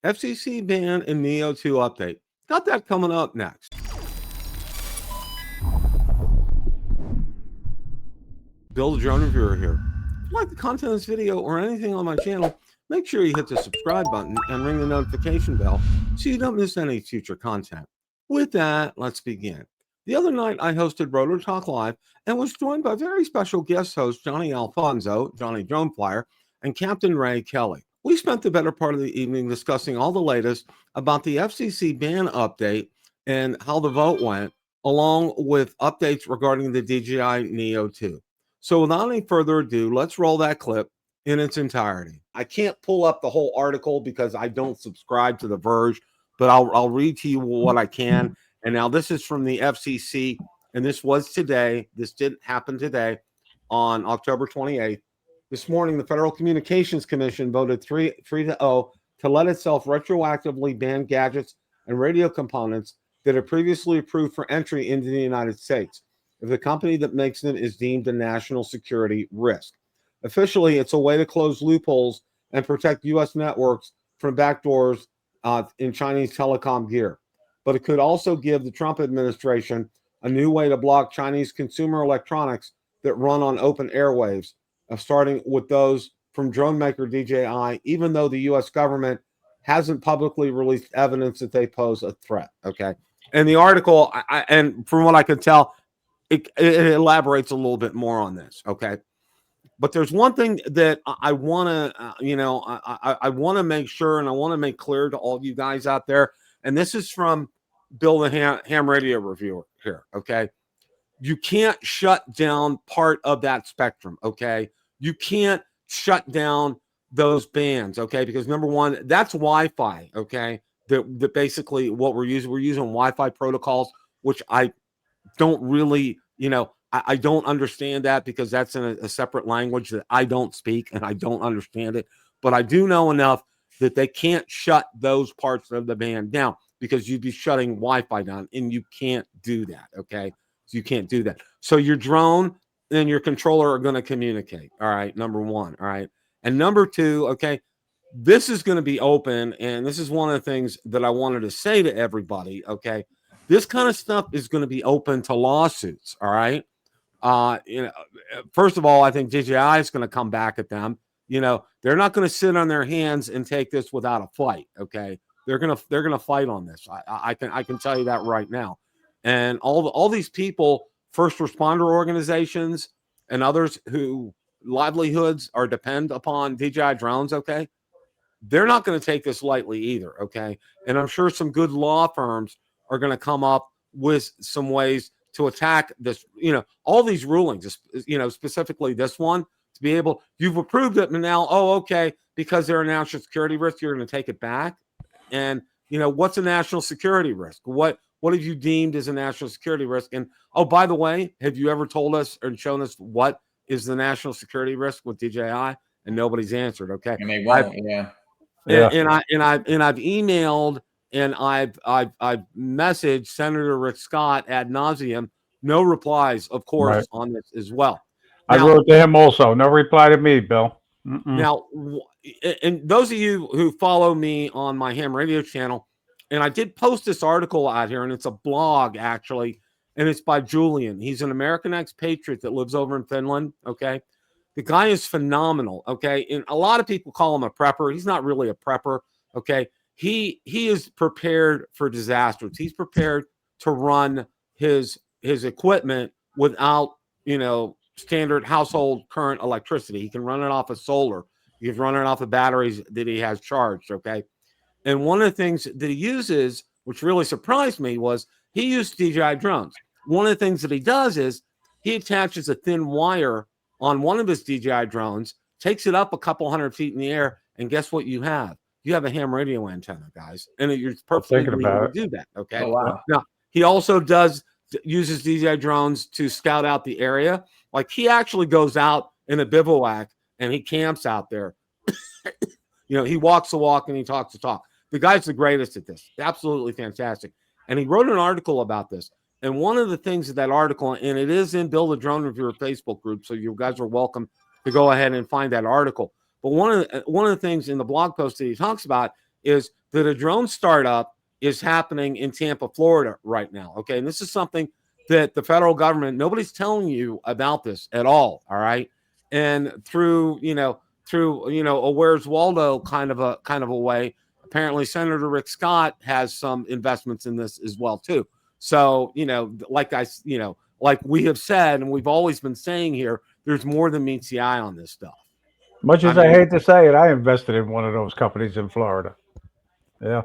FCC Ban and Neo 2 update. Got that coming up next. Bill the Drone Reviewer here. If you like the content of this video or anything on my channel, make sure you hit the subscribe button and ring the notification bell so you don't miss any future content. With that, let's begin. The other night, I hosted Rotor Talk Live and was joined by very special guest hosts Johnny Alfonso, Johnnie DroneFlyer, and Capt Ray Kelly. We spent the better part of the evening discussing all the latest about the FCC ban update and how the vote went, along with updates regarding the DJI Neo 2. So without any further ado, let's roll that clip in its entirety. I can't pull up the whole article because I don't subscribe to The Verge, but I'll read to you what I can. And now this is from the FCC, and this was today. This did happen today on October 28th. This morning, the Federal Communications Commission voted 3-0 to let itself retroactively ban gadgets and radio components that are previously approved for entry into the United States if the company that makes them is deemed a national security risk. Officially, it's a way to close loopholes and protect U.S. networks from backdoors in Chinese telecom gear. But it could also give the Trump administration a new way to block Chinese consumer electronics that run on open airwaves, starting with those from drone maker DJI, even though the U.S. government hasn't publicly released evidence that they pose a threat. Okay. And the article, and from what I could tell, it elaborates a little bit more on this. Okay. But there's one thing that I want to, I want to make sure, and I want to make clear to all of you guys out there. And this is from Bill the Ham Radio Reviewer here. Okay. You can't shut down part of that spectrum. Okay. You can't shut down those bands. Okay. Because number one, that's Wi-Fi. Okay. That basically what we're using Wi-Fi protocols, which I don't really, I don't understand that because that's in a separate language that I don't speak and I don't understand it. But I do know enough that they can't shut those parts of the band down because you'd be shutting Wi-Fi down, and you can't do that. Okay. So you can't do that. So your drone and your controller are going to communicate. All right. Number one. All right. And number two, okay, this is going to be open. And this is one of the things that I wanted to say to everybody. Okay. This kind of stuff is going to be open to lawsuits. All right. First of all, I think DJI is going to come back at them. They're not going to sit on their hands and take this without a fight. Okay. They're going to fight on this. I can tell you that right now. And all these people, first responder organizations and others who livelihoods are depend upon DJI drones, okay, they're not going to take this lightly either, okay? And I'm sure some good law firms are going to come up with some ways to attack this, all these rulings, specifically this one, to be able, you've approved it, and now, okay, because they're a national security risk, you're going to take it back. And, what's a national security risk? What have you deemed as a national security risk? And, by the way, have you ever told us or shown us what is the national security risk with DJI? And nobody's answered. Okay. And they won't, And I've emailed and I've messaged Senator Rick Scott ad nauseum. No replies, of course, on this as well. Now, I wrote to him also. No reply to me, Bill. Now, and those of you who follow me on my ham radio channel, and I did post this article out here, and it's a blog, actually, and it's by Julian. He's an American expatriate that lives over in Finland, okay? The guy is phenomenal, okay? And a lot of people call him a prepper. He's not really a prepper, okay? He is prepared for disasters. He's prepared to run his equipment without, standard household current electricity. He can run it off of solar. He can run it off of batteries that he has charged, okay? And one of the things that he uses, which really surprised me, was he used DJI drones. One of the things that he does is he attaches a thin wire on one of his DJI drones, takes it up a couple 100 feet in the air, and guess what you have? You have a ham radio antenna, guys. And you're perfectly legal to do that, okay? Oh, wow. Now, he also uses DJI drones to scout out the area. Like, he actually goes out in a bivouac and he camps out there. He walks the walk and he talks the talk. The guy's the greatest at this. Absolutely fantastic. And he wrote an article about this. And one of the things of that article, and it is in Bill the Drone Reviewer Facebook group, so you guys are welcome to go ahead and find that article. But one of the things in the blog post that he talks about is that a drone startup is happening in Tampa, Florida right now. Okay. And this is something that the federal government, nobody's telling you about this at all. All right. And through a Where's Waldo kind of a way, apparently Senator Rick Scott has some investments in this as well too. So, like we have said, and we've always been saying here, there's more than meets the eye on this stuff. Much as I hate to say it, I invested in one of those companies in Florida. Yeah,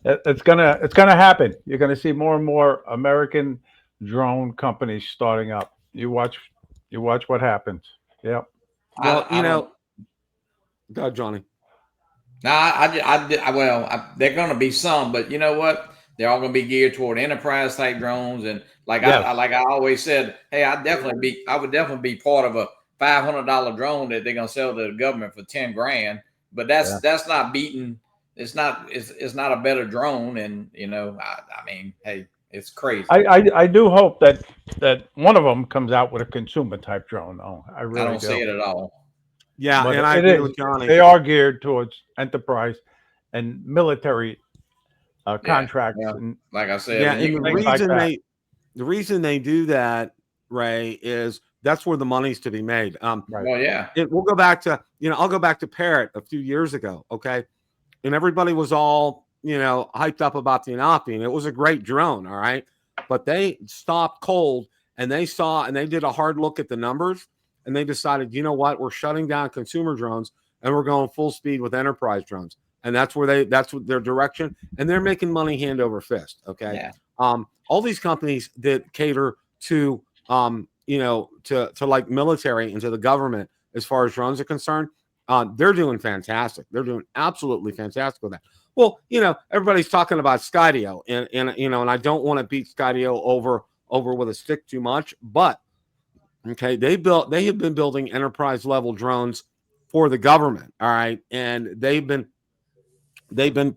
it's gonna happen. You're gonna see more and more American drone companies starting up. You watch what happens. Yeah. Well, go ahead, Johnny. No, they're going to be some, but you know what? They're all going to be geared toward enterprise type drones, and I always said, hey, I would definitely be part of a $500 drone that they're going to sell to the government for 10 grand. But that's not beating. It's not a better drone, and I mean, hey, it's crazy. I do hope that one of them comes out with a consumer type drone. Oh, I don't see it at all. Yeah, but and I agree with Johnny. They are geared towards enterprise and military contracts. Yeah. And, like I said, and the reason they do that, Ray, is that's where the money's to be made. Well, yeah. We'll go back to I'll go back to Parrot a few years ago, okay, and everybody was all hyped up about the Inopi, and it was a great drone, all right, but they stopped cold and they did a hard look at the numbers. And they decided, you know what, we're shutting down consumer drones and we're going full speed with enterprise drones. And that's what their direction. And they're making money hand over fist. Okay. Yeah. All these companies that cater to, to like military and to the government, as far as drones are concerned, they're doing fantastic. They're doing absolutely fantastic with that. Well, everybody's talking about Skydio and I don't want to beat Skydio over with a stick too much, but okay, they have been building enterprise level drones for the government, all right, and they've been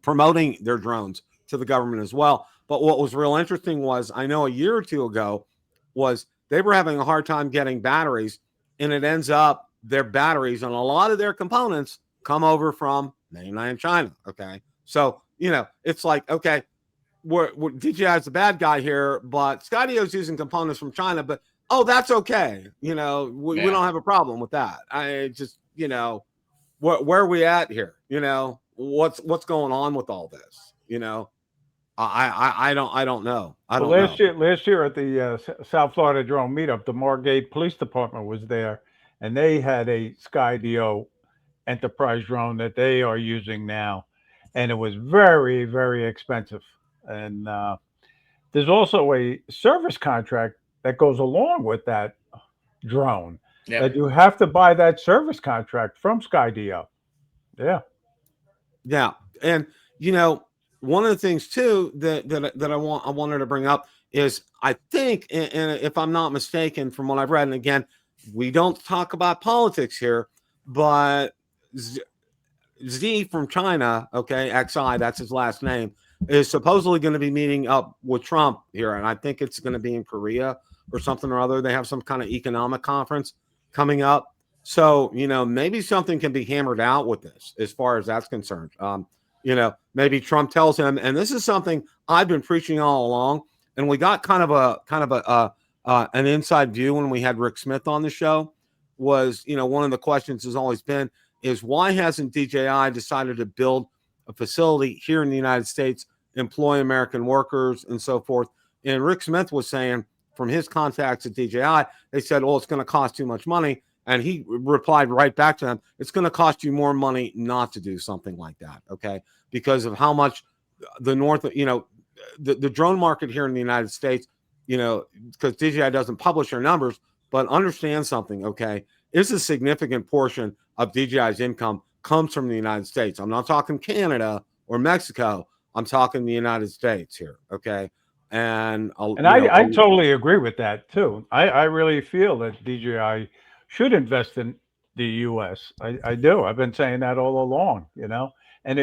promoting their drones to the government as well. But what was real interesting was, I know a year or two ago, was they were having a hard time getting batteries, and it ends up their batteries and a lot of their components come over from mainland China. Okay, so it's like, okay, we're DJI's the bad guy here, but Skydio's using components from China, but that's okay. We don't have a problem with that. I just, where are we at here? What's going on with all this? I don't know. Last year at the South Florida Drone Meetup, the Margate Police Department was there, and they had a Skydio enterprise drone that they are using now, and it was very, very expensive. And there's also a service contract that goes along with that drone. Yep. That you have to buy that service contract from Skydio. Yeah. Yeah. And one of the things too that I wanted to bring up is, I think, and if I'm not mistaken from what I've read, and again, we don't talk about politics here, but Z from China, okay, XI, that's his last name, is supposedly going to be meeting up with Trump here, and I think it's going to be in Korea or something or other. They have some kind of economic conference coming up. So, maybe something can be hammered out with this as far as that's concerned. Maybe Trump tells him, and this is something I've been preaching all along, and we got kind of an inside view when we had Rick Smith on the show, was, one of the questions has always been, is why hasn't DJI decided to build a facility here in the United States, employ American workers and so forth? And Rick Smith was saying, from his contacts at DJI, they said, well, it's going to cost too much money. And he replied right back to them, it's going to cost you more money not to do something like that, okay? Because of how much the the drone market here in the United States, because DJI doesn't publish their numbers, but understand something, okay? It's a significant portion of DJI's income comes from the United States. I'm not talking Canada or Mexico. I'm talking the United States here, okay? And I totally agree with that too. I really feel that DJI should invest in the U.S. I do. I've been saying that all along, and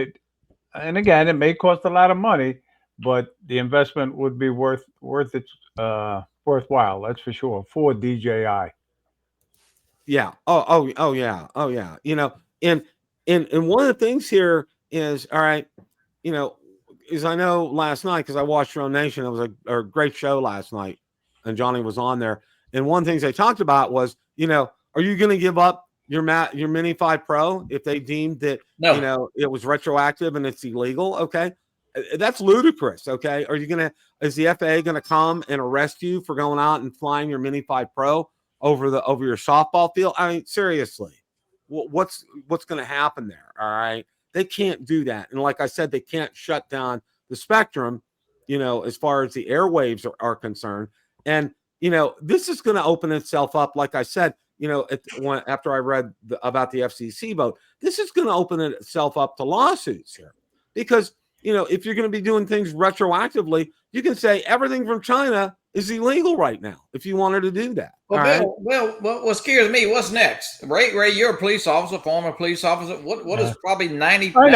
again, it may cost a lot of money, but the investment would be worthwhile. That's for sure for DJI. Yeah. Oh yeah. And one of the things here is, all right, you know, as I know last night, because I watched Drone Nation, it was a great show last night, and Johnny was on there. And one of the things they talked about was, you know, are you going to give up your Mini 5 Pro if they deemed that, No. you know, it was retroactive and it's illegal? Okay. That's ludicrous. Okay. Are you going to, is the FAA going to come and arrest you for going out and flying your Mini 5 Pro over your softball field? I mean, seriously, what's going to happen there? All right. They can't do that. And like I said, they can't shut down the spectrum, you know, as far as the airwaves are concerned. And, you know, this is going to open itself up. Like I said, you know, after I read about the FCC vote, this is going to open itself up to lawsuits here because, you know, if you're going to be doing things retroactively, you can say everything from China is illegal right now if you wanted to do that. Well, Bill, what scares me, what's next? Ray, you're a police officer, former police officer. What is probably 90? I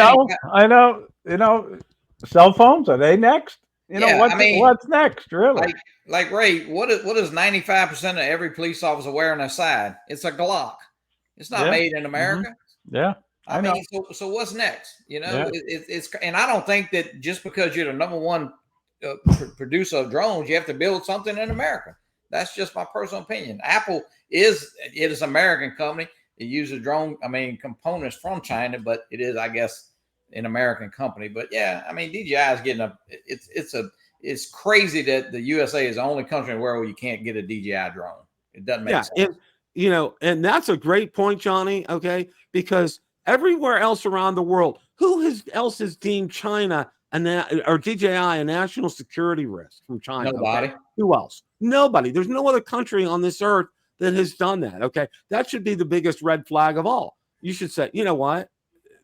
know. You know, cell phones, are they next? You know, what's next, really? Like Ray, what is 95% of every police officer wearing a side? It's a Glock. It's not made in America. Yeah. I mean, so what's next? You know, it's and I don't think that just because you're the #1 producer of drones, you have to build something in America. That's just my personal opinion. Apple is an American company. It uses components from China, but it is, I guess, an American company. But yeah, I mean, DJI is getting it's crazy that the USA is the only country in the world where you can't get a DJI drone. It doesn't make sense. And, you know, and that's a great point, Johnny. Okay, because everywhere else around the world, who else has deemed China or DJI a national security risk from China? Nobody. Okay? Who else? Nobody. There's no other country on this earth that has done that. Okay, that should be the biggest red flag of all. You should say, you know what?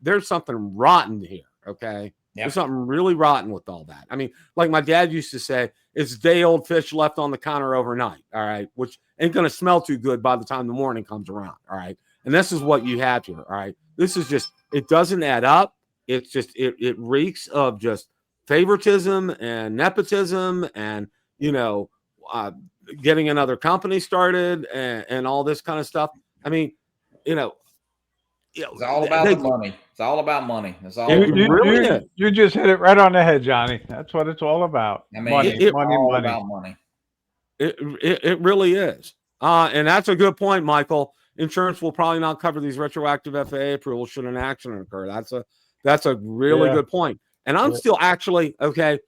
There's something rotten here. Okay. There's something really rotten with all that. I mean, like my dad used to say, it's day-old fish left on the counter overnight. All right, which ain't going to smell too good by the time the morning comes around. All right, and this is what you have here. All right, this is just, it doesn't add up. It's just, it reeks of just favoritism and nepotism and, you know, getting another company started and all this kind of stuff. I mean, you know, it's all about the money. It's all about money. That's all. You just hit it right on the head, Johnny. That's what it's all about. I mean, money. About money. It really is. And that's a good point, Michael. Insurance will probably not cover these retroactive FAA approvals should an accident occur. That's a really good point. And I'm still actually, okay,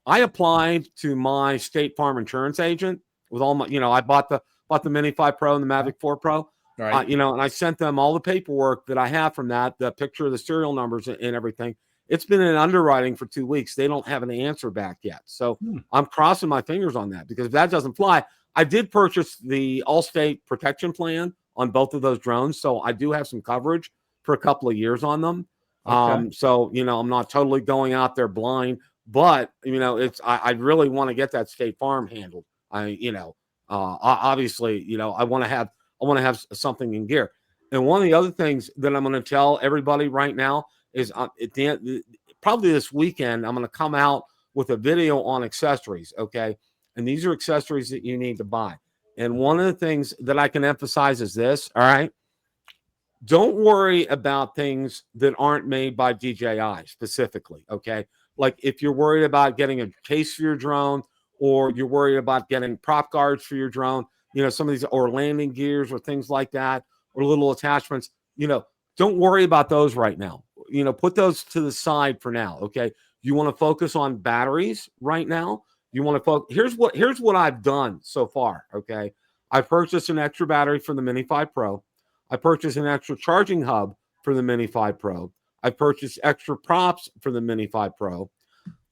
I applied to my State Farm insurance agent with all my, you know, I bought the Mini 5 Pro and the Mavic 4 Pro. Right. You know, and I sent them all the paperwork that I have from that, the picture of the serial numbers and everything. It's been in underwriting for 2 weeks. They don't have an answer back yet. So I'm crossing my fingers on that because if that doesn't fly, I did purchase the Allstate protection plan on both of those drones. So I do have some coverage for a couple of years on them. Okay. So, you know, I'm not totally going out there blind, but, you know, I really want to get that State Farm handled. Obviously, you know, I want to have something in gear. And one of the other things that I'm going to tell everybody right now is probably this weekend, I'm going to come out with a video on accessories. Okay. And these are accessories that you need to buy. And one of the things that I can emphasize is this. All right. Don't worry about things that aren't made by DJI specifically. Okay. Like if you're worried about getting a case for your drone or you're worried about getting prop guards for your drone, you know, some of these or landing gears or things like that, or little attachments, you know, don't worry about those right now. You know, put those to the side for now. Okay. You want to focus on batteries right now. You want to focus. Here's what I've done so far. Okay. I purchased an extra battery for the Mini 5 Pro. I purchased an extra charging hub for the Mini 5 Pro. I purchased extra props for the Mini 5 Pro.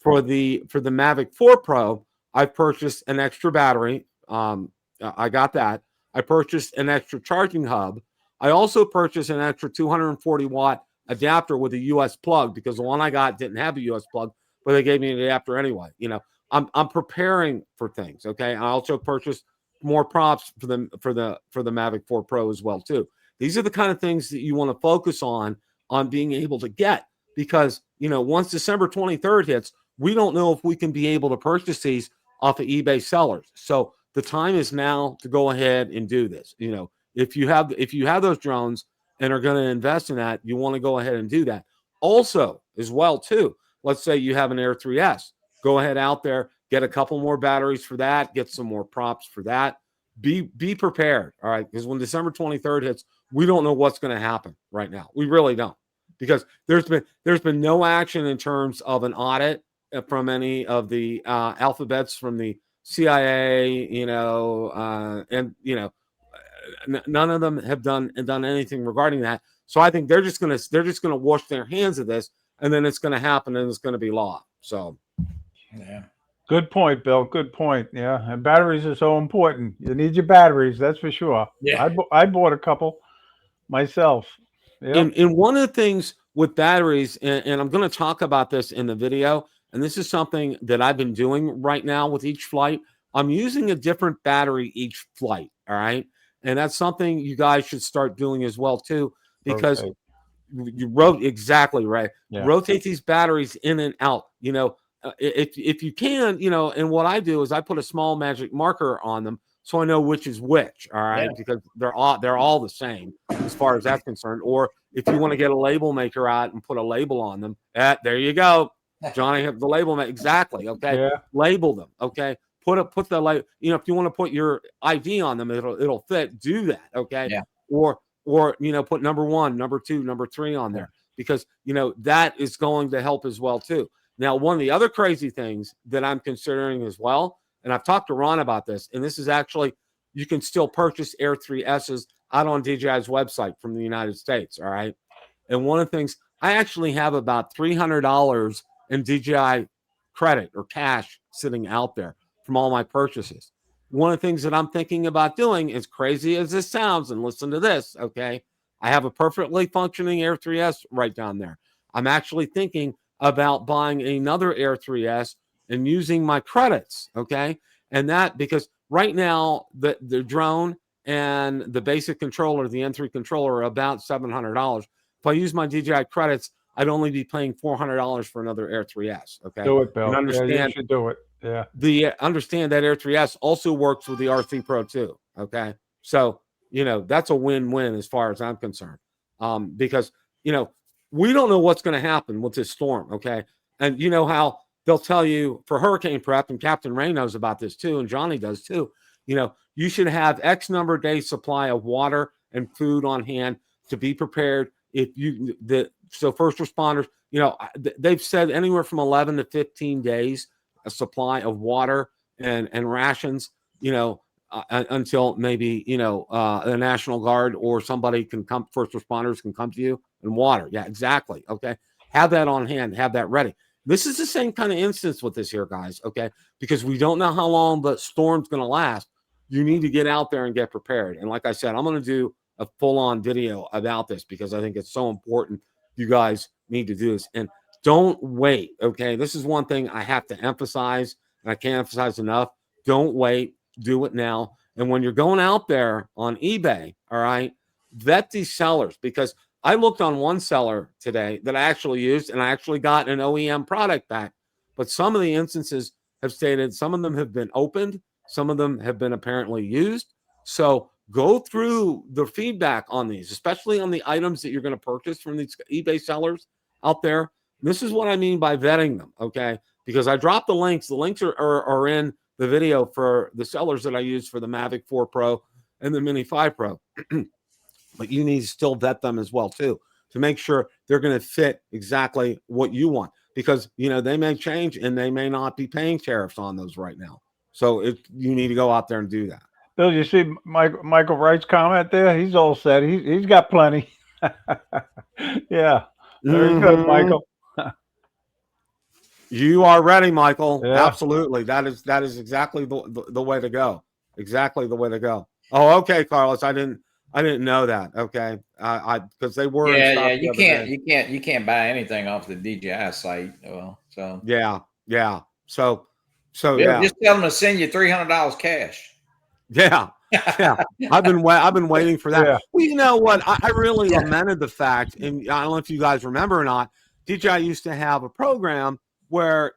For the Mavic 4 Pro, I purchased an extra battery. I got that. I purchased an extra charging hub. I also purchased an extra 240 watt adapter with a US plug because the one I got didn't have a US plug, but they gave me an adapter anyway. You know, I'm preparing for things. Okay. I also purchased more props for the Mavic 4 Pro as well too. These are the kind of things that you want to focus on being able to get because, you know, once December 23rd hits, we don't know if we can be able to purchase these off of eBay sellers. So the time is now to go ahead and do this. You know, if you have those drones and are going to invest in that, you want to go ahead and do that. Also, as well too, let's say you have an Air 3S, go ahead out there, get a couple more batteries for that, get some more props for that. Be prepared, all right? Because when December 23rd hits, we don't know what's going to happen right now. We really don't, because there's been no action in terms of an audit from any of the alphabets from the CIA, and none of them have done anything regarding that. So I think they're just gonna wash their hands of this, and then it's going to happen, and it's going to be law. So, yeah. Good point, Bill. Good point. Yeah, and batteries are so important. You need your batteries, that's for sure. Yeah. I bought a couple myself. Yeah. And one of the things with batteries, and I'm going to talk about this in the video, and this is something that I've been doing right now with each flight. I'm using a different battery each flight. All right. And that's something you guys should start doing as well, too, because you wrote exactly right. Yeah. Rotate these batteries in and out, if you can, and what I do is I put a small magic marker on them so I know which is which. All right. Yeah. Because they're all the same as far as that's concerned. Or if you want to get a label maker out and put a label on them, there you go. Johnny, the label maker. Exactly. Okay. Yeah. Label them. Okay. Put the label, if you want to put your ID on them, it'll fit. Do that. Okay. Yeah. Or put number 1, number 2, number 3 on there, because that is going to help as well too. Now, one of the other crazy things that I'm considering as well, and I've talked to Ron about this, and this is actually, you can still purchase Air 3Ss out on DJI's website from the United States. All right. And one of the things, I actually have about $300 in DJI credit or cash sitting out there from all my purchases. One of the things that I'm thinking about doing, as crazy as this sounds, and listen to this, okay? I have a perfectly functioning Air 3S right down there. I'm actually thinking about buying another Air 3S and using my credits, okay? And that, because right now, the drone and the basic controller, the N3 controller, are about $700. If I use my DJI credits, I'd only be paying $400 for another Air 3S, okay? Do it, Bill. And understand, you should do it. Yeah. Understand that Air 3S also works with the R3 Pro too. Okay. So, that's a win-win as far as I'm concerned. Because, we don't know what's going to happen with this storm. Okay. And you know how they'll tell you for hurricane prep, and Capt Ray knows about this too, and Johnny does too. You should have X number of days supply of water and food on hand to be prepared. So first responders, they've said anywhere from 11 to 15 days a supply of water and rations, until maybe, the National Guard or somebody can come, first responders can come to you, and water. Yeah, exactly. Okay. Have that on hand, have that ready. This is the same kind of instance with this here, guys. Okay. Because we don't know how long the storm's going to last. You need to get out there and get prepared. And like I said, I'm going to do a full-on video about this because I think it's so important. You guys need to do this. And don't wait, okay? This is one thing I have to emphasize, and I can't emphasize enough. Don't wait. Do it now. And when you're going out there on eBay, all right, vet these sellers, because I looked on one seller today that I actually used, and I actually got an OEM product back. But some of the instances have stated some of them have been opened. Some of them have been apparently used. So go through the feedback on these, especially on the items that you're going to purchase from these eBay sellers out there. This is what I mean by vetting them, okay? Because I dropped the links. The links are in the video for the sellers that I use for the Mavic 4 Pro and the Mini 5 Pro. But you need to still vet them as well, too, to make sure they're going to fit exactly what you want. Because, they may change and they may not be paying tariffs on those right now. So you need to go out there and do that. Bill, you see Michael Wright's comment there? He's all set. He's got plenty. Yeah. Very good, Michael. You are ready, Michael. Yeah. Absolutely. That is exactly the way to go. Exactly the way to go. Oh, okay, Carlos. I didn't know that. Okay. Because they were. Yeah. You can't buy anything off the DJI site. Well, so. Yeah. So yeah. Just tell them to send you $300 cash. Yeah. I've been waiting for that. Yeah. Well, you know what? I really lamented the fact, and I don't know if you guys remember or not, DJI used to have a program where,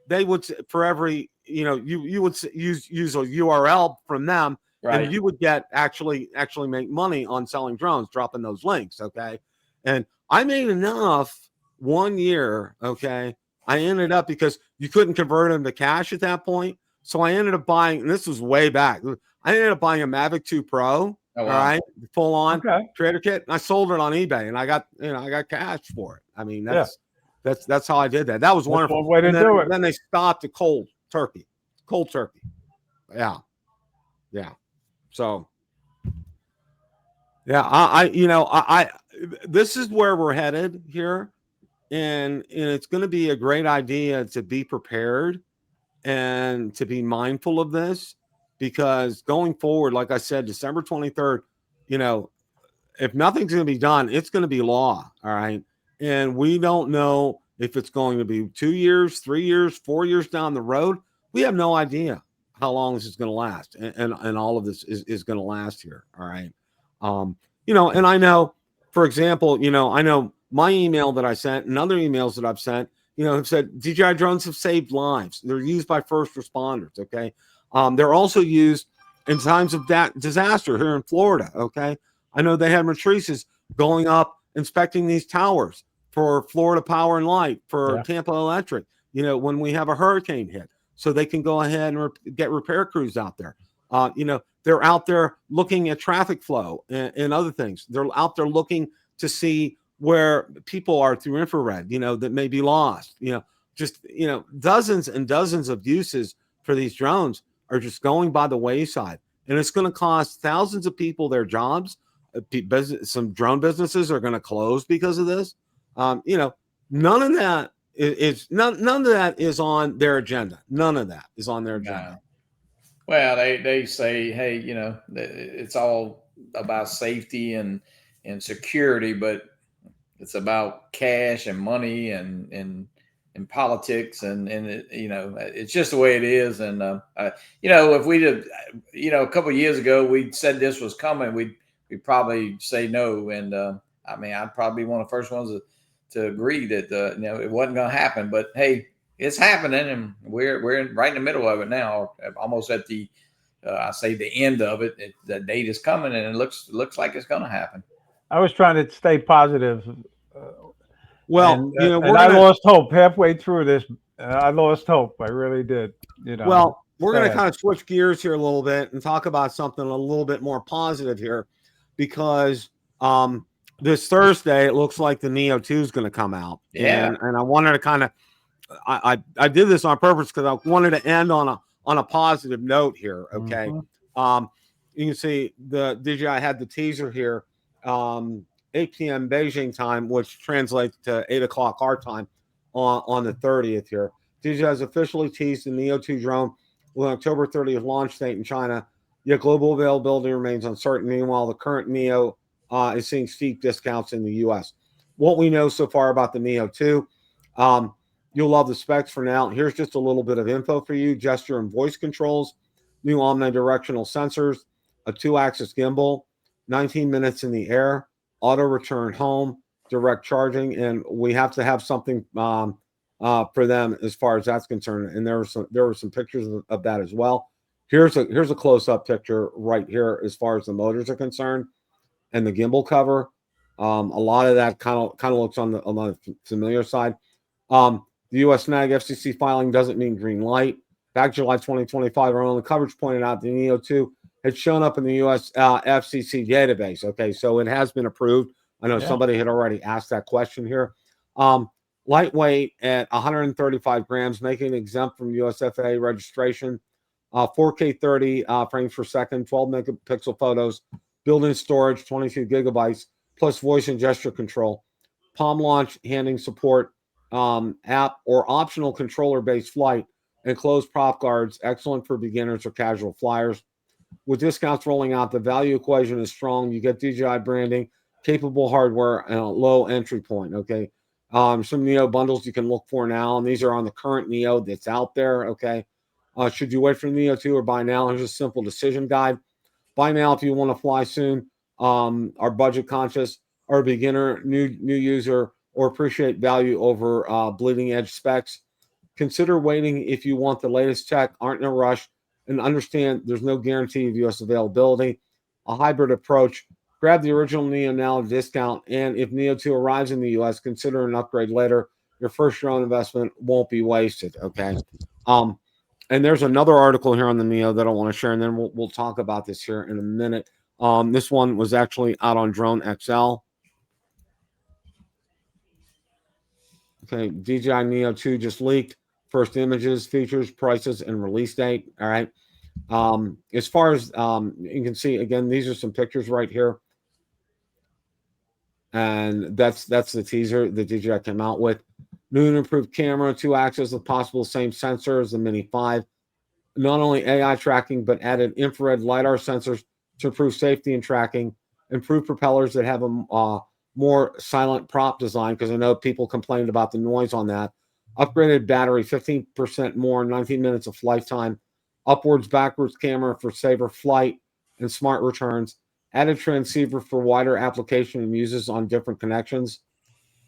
they would, for every, you would use a URL from them, right, and you would get actually make money on selling drones, dropping those links. Okay. And I made enough one year, okay, I ended up, because you couldn't convert them to cash at that point. So I ended up buying, and this was way back. I ended up buying a Mavic 2 Pro. Oh, wow. All right, full on Okay. creator kit. And I sold it on eBay, and I got cash for it. I mean, that's how I did that. That was wonderful. One way to do it. Then they stopped the cold turkey. Yeah. So yeah, I this is where we're headed here, and it's going to be a great idea to be prepared and to be mindful of this, because going forward, like I said, December 23rd, if nothing's going to be done, it's going to be law. All right. And we don't know if it's going to be 2 years, 3 years, 4 years down the road. We have no idea how long this is going to last. And all of this is going to last here. All right. And I know, for example, I know my email that I sent and other emails that I've sent, have said DJI drones have saved lives. They're used by first responders. Okay. They're also used in times of that disaster here in Florida. Okay. I know they had matrices going up, inspecting these towers for Florida Power and Light, for Tampa Electric, when we have a hurricane hit, so they can go ahead and get repair crews out there. They're out there looking at traffic flow and other things. They're out there looking to see where people are through infrared, that may be lost. Dozens and dozens of uses for these drones are just going by the wayside. And it's going to cost thousands of people their jobs. Some drone businesses are going to close because of this. None of that is on their agenda. None of that is on their agenda. No. Well, they say, hey, it's all about safety and security, but it's about cash and money and politics and it's just the way it is. And if we did, a couple of years ago we said this was coming, we'd probably say no. And I'd probably be one of the first ones to agree that it wasn't going to happen. But hey, it's happening, and we're right in the middle of it now, almost at the I say the end of it. The date is coming, and it looks like it's going to happen. I was trying to stay positive. Well, I lost hope halfway through this. I lost hope. I really did. Well, we're going to kind of switch gears here a little bit and talk about something a little bit more positive here, because this Thursday it looks like the Neo 2 is going to come out. Yeah, and I wanted to kind of I did this on purpose because I wanted to end on a positive note here. Okay. Mm-hmm. You can see the DJI had the teaser here, 8 p.m. Beijing time, which translates to 8 o'clock our time on the 30th here. DJI has officially teased the Neo 2 drone with an October 30th launch date in China, yet global availability remains uncertain. Meanwhile, the current Neo is seeing steep discounts in the U.S. What we know so far about the Neo 2, you'll love the specs for now. Here's just a little bit of info for you. Gesture and voice controls, new omnidirectional sensors, a 2-axis gimbal, 19 minutes in the air, auto return home, direct charging, and we have to have something for them as far as that's concerned. And there were some pictures of that as well. Here's a close-up picture right here as far as the motors are concerned and the gimbal cover. A lot of that kind of looks on the familiar side. The U.S. snag FCC filing doesn't mean green light. Back July 2025, our own coverage pointed out the Neo 2 had shown up in the U.S. FCC database. Okay, so it has been approved. I know somebody had already asked that question here. Lightweight at 135 grams, making it exempt from U.S. FAA registration. 4K 30 frames per second, 12 megapixel photos, built-in storage, 22 gigabytes, plus voice and gesture control. Palm launch handing support. App or optional controller-based flight and closed prop guards, excellent for beginners or casual flyers. With discounts rolling out, the value equation is strong. You get DJI branding, capable hardware, and a low entry point. Okay, some Neo bundles you can look for now, and these are on the current Neo that's out there. Okay, should you wait for the Neo 2 or buy now? Here's a simple decision guide. Buy now if you want to fly soon, are budget conscious, or a beginner, new user, or appreciate value over bleeding edge specs. Consider waiting if you want the latest tech, aren't in a rush, and understand there's no guarantee of U.S. availability. A hybrid approach. Grab the original Neo now at a discount, and if Neo 2 arrives in the U.S., consider an upgrade later. your first drone investment won't be wasted. Okay. And there's another article here on the Neo that I want to share, and then we'll talk about this here in a minute. This one was actually out on Drone XL. Okay, DJI Neo 2 just leaked. First images, features, prices, and release date. All right. As far as you can see, again, these are some pictures right here. And that's the teaser that DJI came out with. New and improved camera, 2 axes with possible same sensor as the Mini 5. Not only AI tracking, but added infrared LiDAR sensors to improve safety and tracking. Improved propellers that have a more silent prop design, because I know people complained about the noise on that. Upgraded battery, 15% more, 19 minutes of flight time. Upwards, backwards camera for safer flight and smart returns. Added transceiver for wider application and uses on different connections.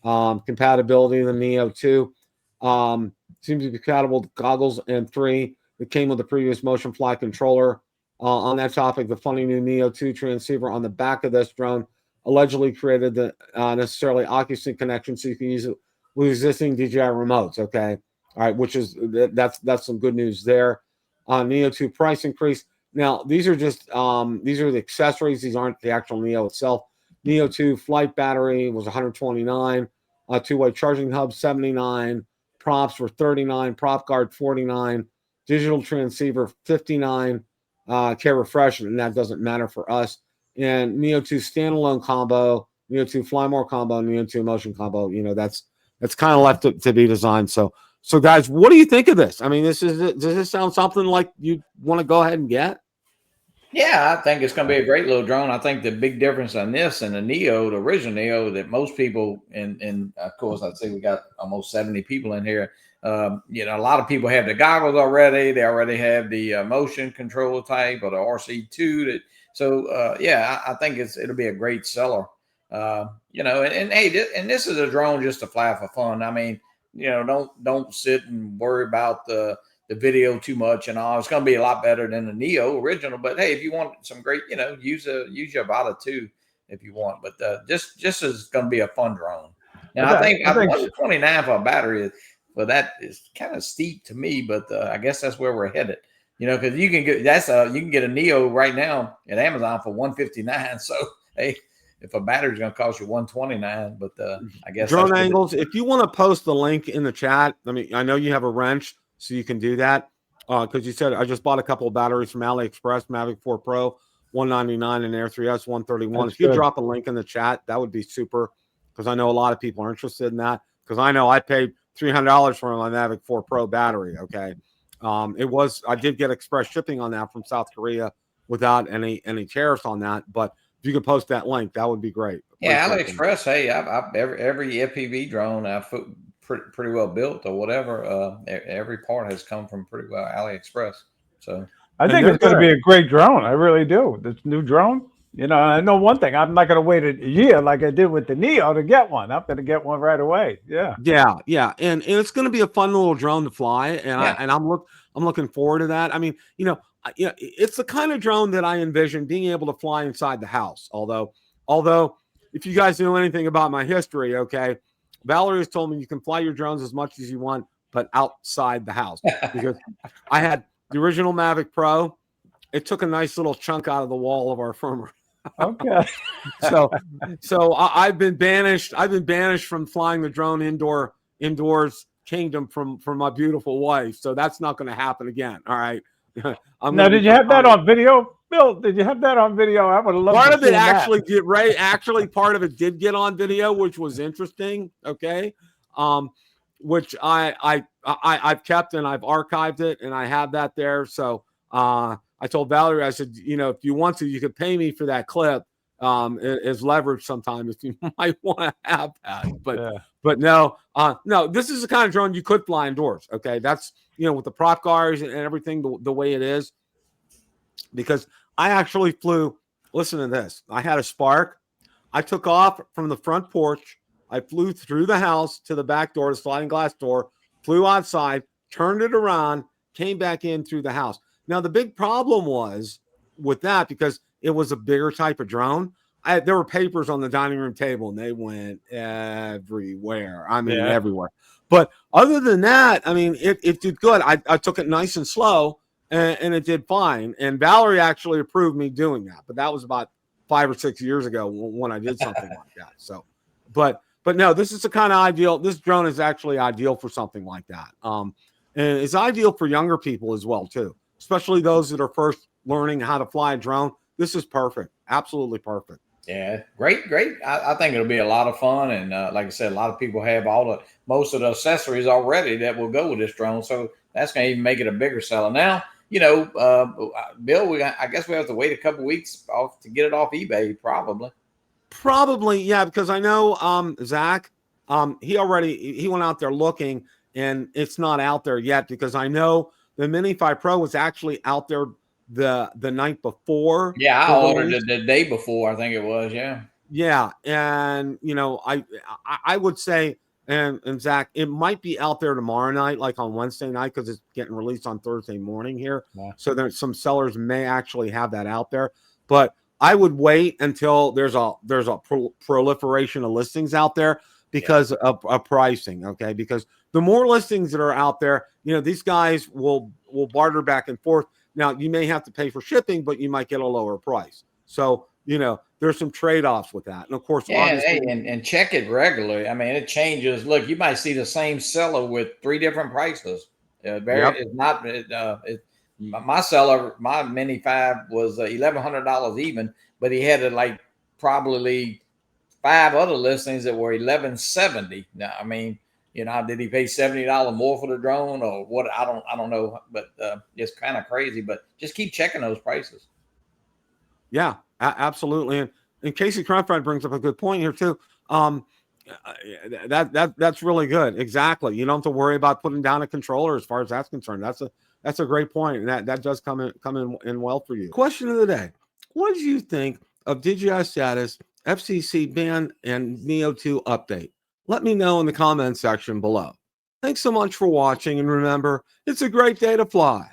Compatibility of the Neo 2. Seems to be compatible with goggles, and 3. It came with the previous motion fly controller. On that topic, the funny new Neo 2 transceiver on the back of this drone allegedly created the necessarily OcuSync connection, so you can use it with existing DJI remotes. Okay, all right, which is that's some good news there. Neo 2 price increase. Now these are just these are the accessories. These aren't the actual Neo itself. Neo 2 flight battery was $129. Two-way charging hub $79. Props were $39. Prop guard $49. Digital transceiver $59. Care refresh, and that doesn't matter for us. And Neo 2 standalone combo, Neo 2 fly more combo, Neo 2 motion combo. You know, that's kind of left to be designed. So guys, what do you think of this? I mean, does this sound something like you want to go ahead and get? Yeah, I think it's going to be a great little drone. I think the big difference on this and the Neo, the original Neo, that most people, and of course, I'd say we got almost 70 people in here. You know, a lot of people have the goggles already. They already have the motion control type or the RC2. Yeah, I think it'll be a great seller. You know, and hey, and this is a drone just to fly for fun. I mean, you know, don't sit and worry about the video too much and all. It's going to be a lot better than the Neo original. But hey, if you want some great, you know, use your Vata 2 if you want. But just is going to be a fun drone. And I think 129 for a battery for that is kind of steep to me. But I guess that's where we're headed. You know, because you can get a Neo right now at Amazon for 159. So hey, if a battery's going to cost you 129, but I guess Drone Angles. If you want to post the link in the chat, I mean, I know you have a wrench, so you can do that. Because you said I just bought a couple of batteries from AliExpress, Mavic 4 Pro, 199, and Air 3S 131. If you drop a link in the chat, that would be super. Because I know a lot of people are interested in that. Because I know I paid $300 for my Mavic 4 Pro battery. Okay. I did get express shipping on that from South Korea without any tariffs on that. But if you could post that link, that would be great. Yeah, AliExpress. Hey, I've every FPV drone I've pretty well built or whatever. Every part has come from pretty well AliExpress. So I think it's going to be a great drone. I really do. This new drone. You know, I know one thing. I'm not going to wait a year like I did with the Neo to get one. I'm going to get one right away. Yeah. And it's going to be a fun little drone to fly, and I'm looking forward to that. I mean, you know, it's the kind of drone that I envision being able to fly inside the house. Although, if you guys know anything about my history, okay, Valerie has told me you can fly your drones as much as you want, but outside the house. Because I had the original Mavic Pro. It took a nice little chunk out of the wall of our firmware. Okay. so I've been banished. I've been banished from flying the drone indoors kingdom from my beautiful wife. So that's not going to happen again. All right. Now, did you have that on video, Bill? Did you have that on video? I would love part of it actually did. Right. Actually, part of it did get on video, which was interesting. Okay. Which I've kept and I've archived it and I have that there. So I told Valerie, I said, you know, if you want to, you could pay me for that clip as leverage sometime if you might want to have that. But no, this is the kind of drone you could fly indoors. Okay. That's, you know, with the prop guards and everything the way it is. Because I actually flew, listen to this. I had a Spark. I took off from the front porch. I flew through the house to the back door, the sliding glass door, flew outside, turned it around, came back in through the house. Now, the big problem was with that, because it was a bigger type of drone, there were papers on the dining room table, and they went everywhere. I mean, everywhere. But other than that, I mean, it did good. I took it nice and slow, and it did fine. And Valerie actually approved me doing that. But that was about 5 or 6 years ago when I did something like that. So, but no, this is the kind of ideal. This drone is actually ideal for something like that. And it's ideal for younger people as well too, especially those that are first learning how to fly a drone. This is perfect. Absolutely perfect. Yeah, great. I think it'll be a lot of fun, and like I said, a lot of people have most of the accessories already that will go with this drone, so that's going to even make it a bigger seller. Now, Bill, I guess we have to wait a couple weeks to get it off eBay, probably. Probably, yeah, because I know Zach, he went out there looking, and it's not out there yet because I know the Mini 5 Pro was actually out there the night before. Yeah, I ordered it the day before, I think it was. Yeah, and I would say, and Zach, it might be out there tomorrow night, like on Wednesday night, because it's getting released on Thursday morning here. Yeah. So there's some sellers may actually have that out there, but I would wait until there's a proliferation of listings out there because of pricing. Okay, because the more listings that are out there, these guys will barter back and forth. Now, you may have to pay for shipping, but you might get a lower price. So, there's some trade-offs with that. And of course, and check it regularly. I mean, it changes. Look, you might see the same seller with 3 different prices. It's not. My seller, my Mini 5 was $1,100 even, but he had probably 5 other listings that were $1,170. Now, I mean, did he pay $70 more for the drone or what? I don't know, but it's kind of crazy. But just keep checking those prices. Yeah, absolutely. And Casey Cronfred brings up a good point here too. That's really good. Exactly. You don't have to worry about putting down a controller as far as that's concerned. That's a great point, and that does come in well for you. Question of the day: what did you think of DJI status, FCC ban, and Neo 2 update? Let me know in the comments section below. Thanks so much for watching, and remember, it's a great day to fly.